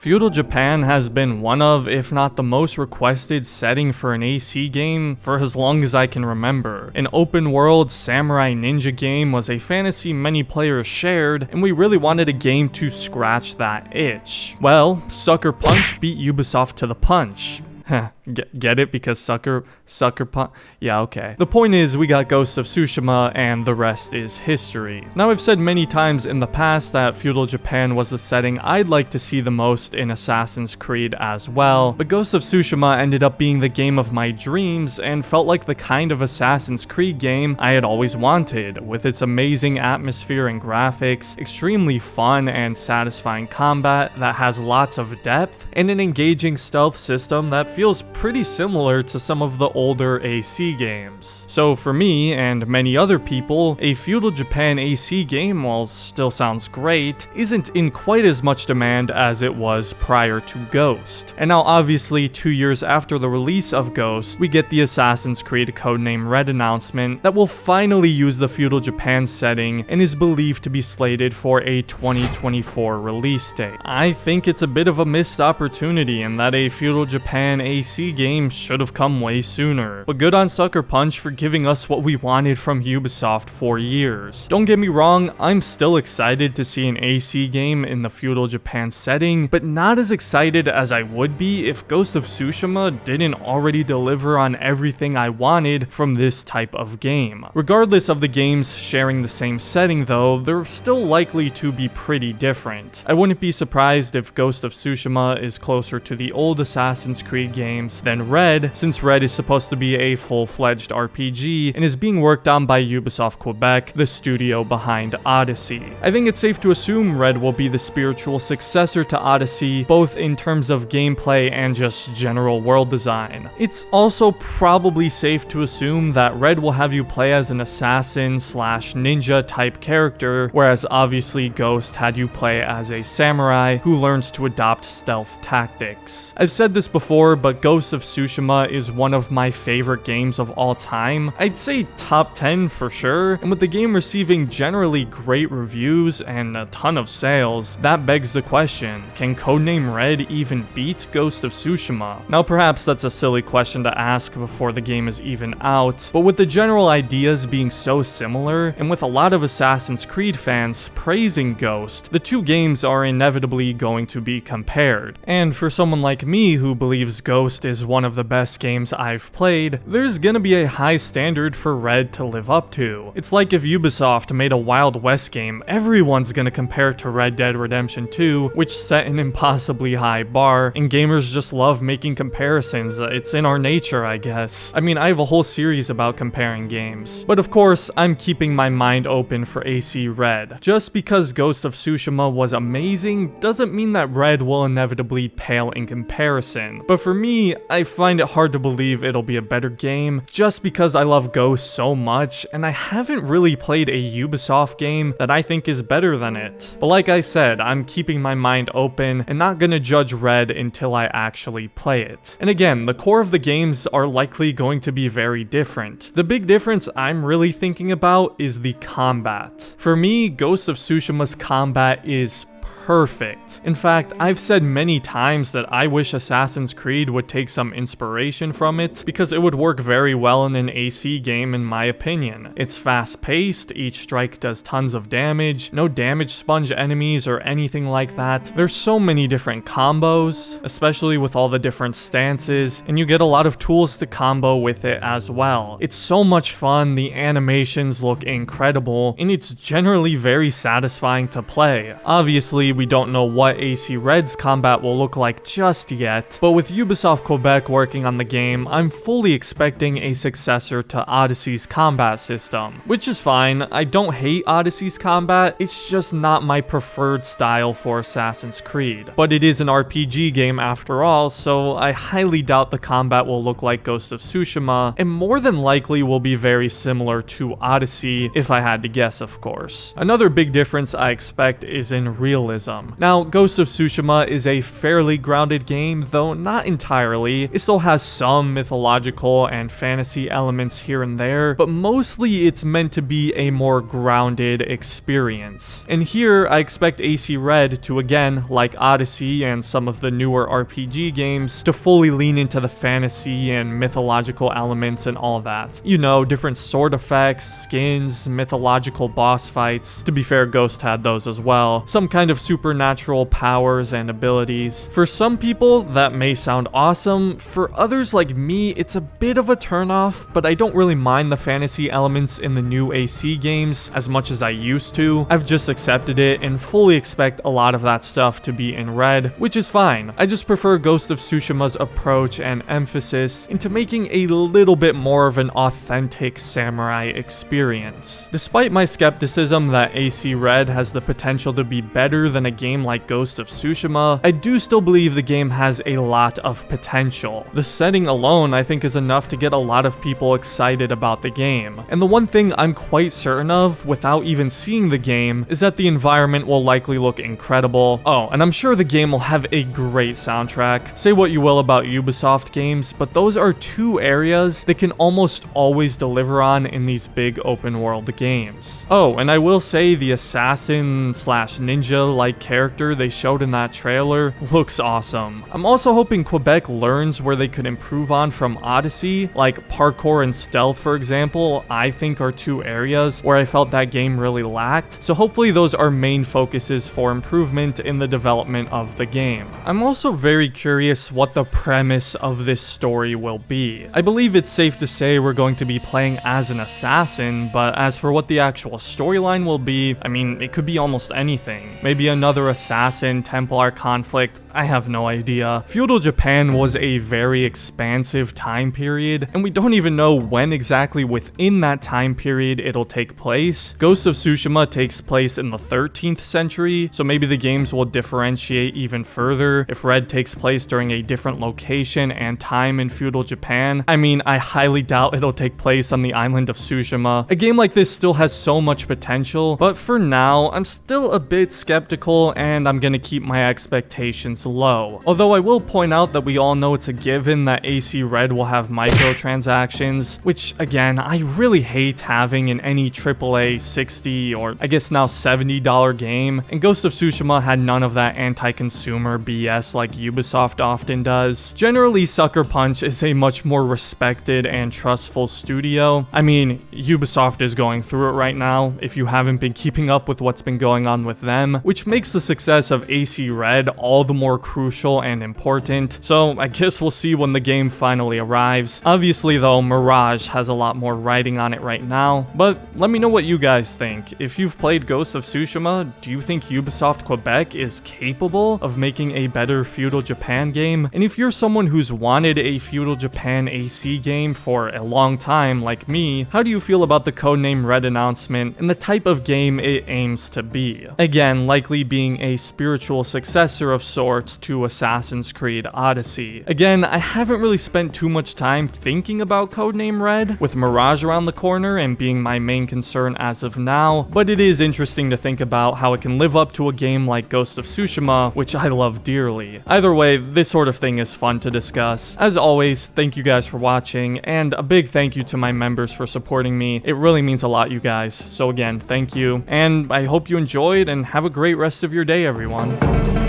Feudal Japan has been one of, if not the most requested setting for an AC game for as long as I can remember. An open world samurai ninja game was a fantasy many players shared, and we really wanted a game to scratch that itch. Well, Sucker Punch beat Ubisoft to the punch. Get it? Because sucker punch? Yeah, okay. The point is, we got Ghost of Tsushima, and the rest is history. Now, I've said many times in the past that Feudal Japan was the setting I'd like to see the most in Assassin's Creed as well, but Ghost of Tsushima ended up being the game of my dreams and felt like the kind of Assassin's Creed game I had always wanted, with its amazing atmosphere and graphics, extremely fun and satisfying combat that has lots of depth, and an engaging stealth system that feels pretty similar to some of the older AC games. So for me, and many other people, a Feudal Japan AC game, while still sounds great, isn't in quite as much demand as it was prior to Ghost. And now obviously 2 years after the release of Ghost, we get the Assassin's Creed Codename Red announcement that will finally use the Feudal Japan setting and is believed to be slated for a 2024 release date. I think it's a bit of a missed opportunity in that a Feudal Japan AC game should have come way sooner. But good on Sucker Punch for giving us what we wanted from Ubisoft for years. Don't get me wrong, I'm still excited to see an AC game in the Feudal Japan setting, but not as excited as I would be if Ghost of Tsushima didn't already deliver on everything I wanted from this type of game. Regardless of the games sharing the same setting though, they're still likely to be pretty different. I wouldn't be surprised if Ghost of Tsushima is closer to the old Assassin's Creed games than Red, since Red is supposed to be a full-fledged RPG and is being worked on by Ubisoft Quebec, the studio behind Odyssey. I think it's safe to assume Red will be the spiritual successor to Odyssey, both in terms of gameplay and just general world design. It's also probably safe to assume that Red will have you play as an assassin/ninja type character, whereas obviously Ghost had you play as a samurai who learns to adopt stealth tactics. I've said this before, but Ghost of Tsushima is one of my favorite games of all time. I'd say top 10 for sure, and with the game receiving generally great reviews and a ton of sales, that begs the question, can Codename Red even beat Ghost of Tsushima? Now perhaps that's a silly question to ask before the game is even out, but with the general ideas being so similar, and with a lot of Assassin's Creed fans praising Ghost, the two games are inevitably going to be compared. And for someone like me who believes Ghost is one of the best games I've played, there's gonna be a high standard for Red to live up to. It's like if Ubisoft made a Wild West game, everyone's gonna compare it to Red Dead Redemption 2, which set an impossibly high bar, and gamers just love making comparisons. It's in our nature, I guess. I mean, I have a whole series about comparing games. But of course, I'm keeping my mind open for AC Red. Just because Ghost of Tsushima was amazing doesn't mean that Red will inevitably pale in comparison. But for me, I find it hard to believe it'll be a better game just because I love Ghost so much and I haven't really played a Ubisoft game that I think is better than it. But like I said, I'm keeping my mind open and not gonna judge Red until I actually play it. And again, the core of the games are likely going to be very different. The big difference I'm really thinking about is the combat. For me, Ghost of Tsushima's combat is perfect. In fact, I've said many times that I wish Assassin's Creed would take some inspiration from it because it would work very well in an AC game in my opinion. It's fast-paced, each strike does tons of damage, no damage sponge enemies or anything like that. There's so many different combos, especially with all the different stances, and you get a lot of tools to combo with it as well. It's so much fun, the animations look incredible, and it's generally very satisfying to play. Obviously, we don't know what AC Red's combat will look like just yet, but with Ubisoft Quebec working on the game, I'm fully expecting a successor to Odyssey's combat system, which is fine. I don't hate Odyssey's combat, it's just not my preferred style for Assassin's Creed. But it is an RPG game after all, so I highly doubt the combat will look like Ghost of Tsushima, and more than likely will be very similar to Odyssey, if I had to guess of course. Another big difference I expect is in realism. realism. Now, Ghost of Tsushima is a fairly grounded game, though not entirely. It still has some mythological and fantasy elements here and there, but mostly it's meant to be a more grounded experience. And here, I expect AC Red to, again, like Odyssey and some of the newer RPG games, to fully lean into the fantasy and mythological elements and all that. You know, different sword effects, skins, mythological boss fights. To be fair, Ghost had those as well. Some kind of supernatural powers and abilities. For some people, that may sound awesome. For others like me, it's a bit of a turnoff, but I don't really mind the fantasy elements in the new AC games as much as I used to. I've just accepted it and fully expect a lot of that stuff to be in Red, which is fine. I just prefer Ghost of Tsushima's approach and emphasis into making a little bit more of an authentic samurai experience. Despite my skepticism that AC Red has the potential to be better than a game like Ghost of Tsushima, I do still believe the game has a lot of potential. The setting alone, I think, is enough to get a lot of people excited about the game. And the one thing I'm quite certain of, without even seeing the game, is that the environment will likely look incredible. Oh, and I'm sure the game will have a great soundtrack. Say what you will about Ubisoft games, but those are two areas they can almost always deliver on in these big open world games. Oh, and I will say the assassin slash ninja like character they showed in that trailer looks awesome. I'm also hoping Quebec learns where they could improve on from Odyssey, like parkour and stealth, for example. I think are two areas where I felt that game really lacked, so hopefully those are main focuses for improvement in the development of the game. I'm also very curious what the premise of this story will be. I believe it's safe to say we're going to be playing as an assassin, but as for what the actual storyline will be, I mean, it could be almost anything. Maybe another assassin Templar conflict, I have no idea. Feudal Japan was a very expansive time period, and we don't even know when exactly within that time period it'll take place. Ghost of Tsushima takes place in the 13th century, so maybe the games will differentiate even further if Red takes place during a different location and time in Feudal Japan. I mean, I highly doubt it'll take place on the island of Tsushima. A game like this still has so much potential, but for now, I'm still a bit skeptical and I'm gonna keep my expectations low. Although I will point out that we all know it's a given that AC Red will have microtransactions, which again, I really hate having in any AAA $60 or I guess now $70 game, and Ghost of Tsushima had none of that anti-consumer BS like Ubisoft often does. Generally, Sucker Punch is a much more respected and trustful studio. I mean, Ubisoft is going through it right now, if you haven't been keeping up with what's been going on with them, which makes the success of AC Red all the more crucial and important. So I guess we'll see when the game finally arrives. Obviously though, Mirage has a lot more writing on it right now, but let me know what you guys think. If you've played Ghost of Tsushima, do you think Ubisoft Quebec is capable of making a better Feudal Japan game? And if you're someone who's wanted a Feudal Japan AC game for a long time like me, how do you feel about the Codename Red announcement and the type of game it aims to be? Again, likely being a spiritual successor of sorts to Assassin's Creed Odyssey. Again, I haven't really spent too much time thinking about Codename Red, with Mirage around the corner and being my main concern as of now, but it is interesting to think about how it can live up to a game like Ghost of Tsushima, which I love dearly. Either way, this sort of thing is fun to discuss. As always, thank you guys for watching, and a big thank you to my members for supporting me. It really means a lot, you guys. So again, thank you, and I hope you enjoyed, and have a great rest of your day, everyone.